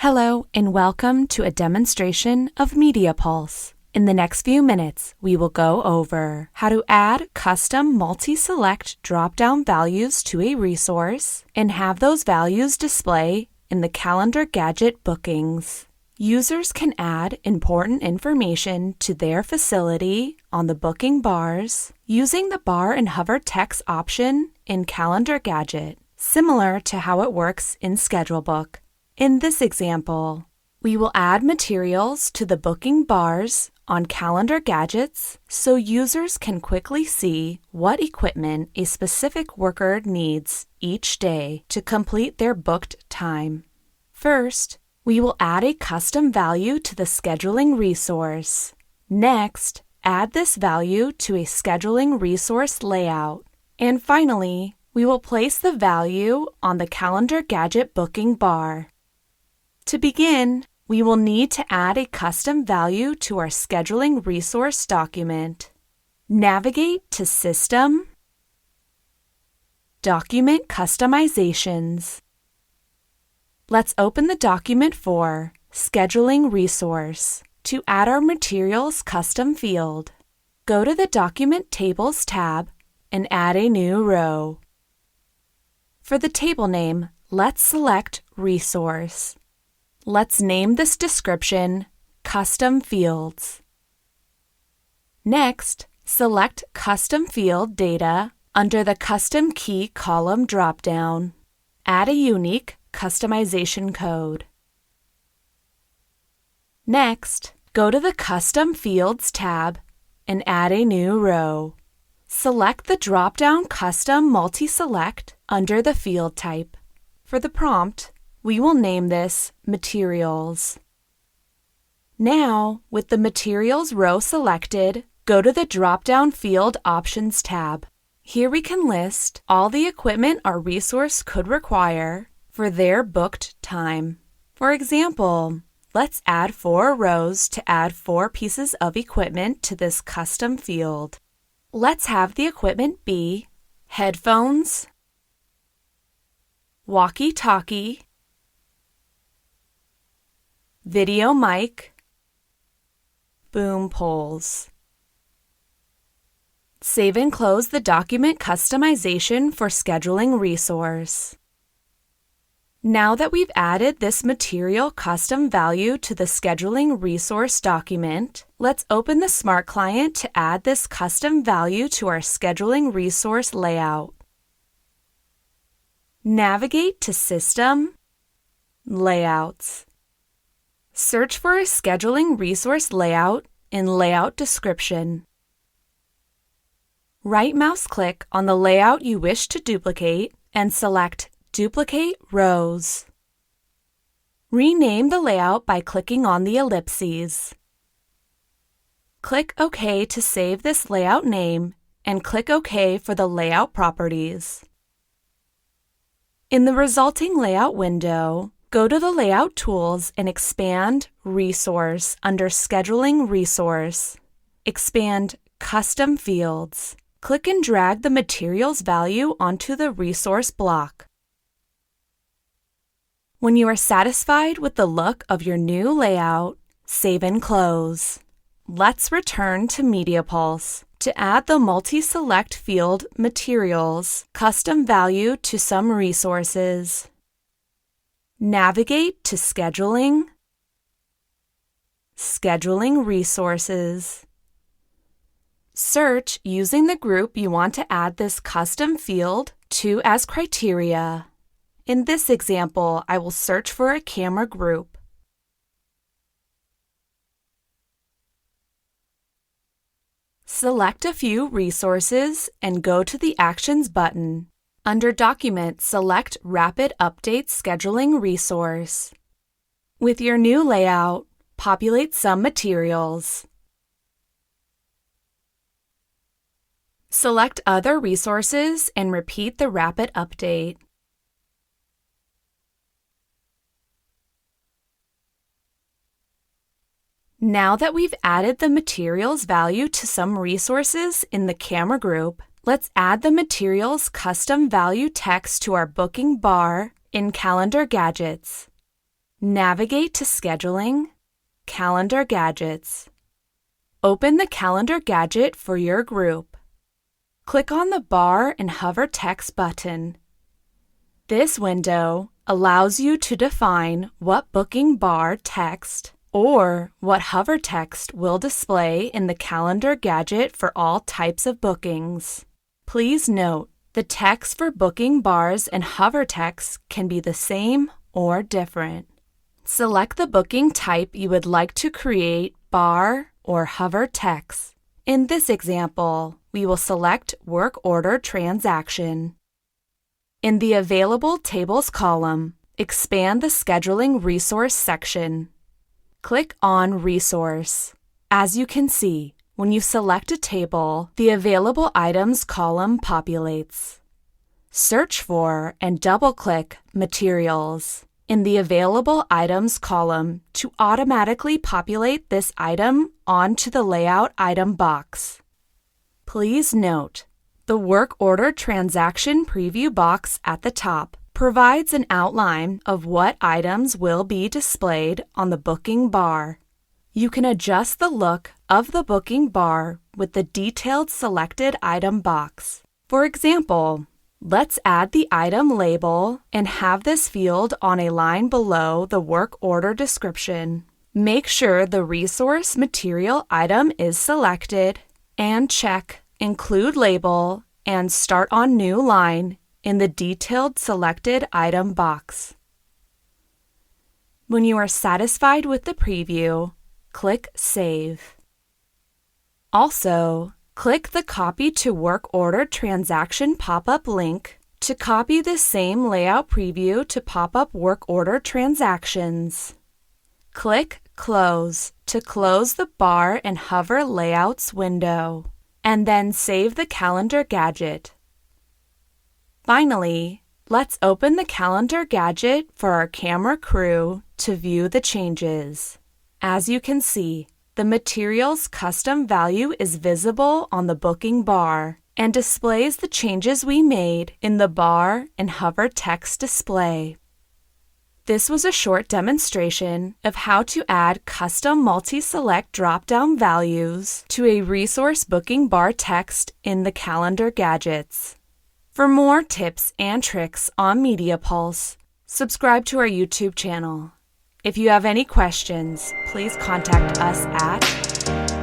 Hello and welcome to a demonstration of MediaPulse. In the next few minutes, we will go over how to add custom multi-select drop-down values to a resource and have those values display in the Calendar Gadget bookings. Users can add important information to their facility on the booking bars using the bar and hover text option in Calendar Gadget, similar to how it works in ScheduleBook. In this example, we will add materials to the booking bars on Calendar Gadgets so users can quickly see what equipment a specific worker needs each day to complete their booked time. First, we will add a custom value to the scheduling resource. Next, add this value to a scheduling resource layout. And finally, we will place the value on the Calendar Gadget booking bar. To begin, we will need to add a custom value to our scheduling resource document. Navigate to System, Document Customizations. Let's open the document for Scheduling Resource. To add our materials custom field, go to the Document Tables tab and add a new row. For the table name, let's select Resource. Let's name this description Custom Fields. Next, select Custom Field Data under the Custom Key column dropdown. Add a unique customization code. Next, go to the Custom Fields tab and add a new row. Select the dropdown Custom Multi-Select under the field type. For the prompt, we will name this Materials. Now, with the Materials row selected, go to the drop-down Field Options tab. Here we can list all the equipment our resource could require for their booked time. For example, let's add 4 rows to add 4 pieces of equipment to this custom field. Let's have the equipment be headphones, walkie-talkie, video mic, boom poles. Save and close the document customization for scheduling resource. Now that we've added this material custom value to the scheduling resource document, let's open the Smart Client to add this custom value to our scheduling resource layout. Navigate to System, Layouts. Search for a scheduling resource layout in Layout Description. Right-mouse-click on the layout you wish to duplicate and select Duplicate Rows. Rename the layout by clicking on the ellipses. Click OK to save this layout name and click OK for the layout properties. In the resulting layout window, go to the Layout Tools and expand Resource under Scheduling Resource. Expand Custom Fields. Click and drag the materials value onto the resource block. When you are satisfied with the look of your new layout, save and close. Let's return to MediaPulse to add the multi-select field Materials custom value to some resources. Navigate to Scheduling, Scheduling Resources. Search using the group you want to add this custom field to as criteria. In this example, I will search for a camera group. Select a few resources and go to the Actions button. Under Document, select Rapid Update Scheduling Resource. With your new layout, populate some materials. Select other resources and repeat the Rapid Update. Now that we've added the materials value to some resources in the camera group, let's add the materials custom value text to our booking bar in Calendar Gadgets. Navigate to Scheduling, Calendar Gadgets. Open the Calendar Gadget for your group. Click on the bar and hover text button. This window allows you to define what booking bar text or what hover text will display in the Calendar Gadget for all types of bookings. Please note, the text for booking bars and hover text can be the same or different. Select the booking type you would like to create bar or hover text. In this example, we will select Work Order Transaction. In the Available Tables column, expand the Scheduling Resource section. Click on Resource. As you can see, when you select a table, the Available Items column populates. Search for and double-click Materials in the Available Items column to automatically populate this item onto the Layout item box. Please note, the Work Order Transaction Preview box at the top provides an outline of what items will be displayed on the booking bar. You can adjust the look of the booking bar with the Detailed Selected Item box. For example, let's add the item label and have this field on a line below the work order description. Make sure the resource material item is selected and check Include Label and Start on New Line in the Detailed Selected Item box. When you are satisfied with the preview, click Save. Also, click the Copy to Work Order Transaction pop-up link to copy the same layout preview to pop-up work order transactions. Click Close to close the bar and hover Layouts window, and then save the Calendar Gadget. Finally, let's open the Calendar Gadget for our camera crew to view the changes. As you can see, the material's custom value is visible on the booking bar and displays the changes we made in the bar and hover text display. This was a short demonstration of how to add custom multi-select drop-down values to a resource booking bar text in the Calendar Gadgets. For more tips and tricks on MediaPulse, subscribe to our YouTube channel. If you have any questions, please contact us at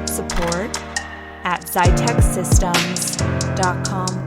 support@xytechsystems.com.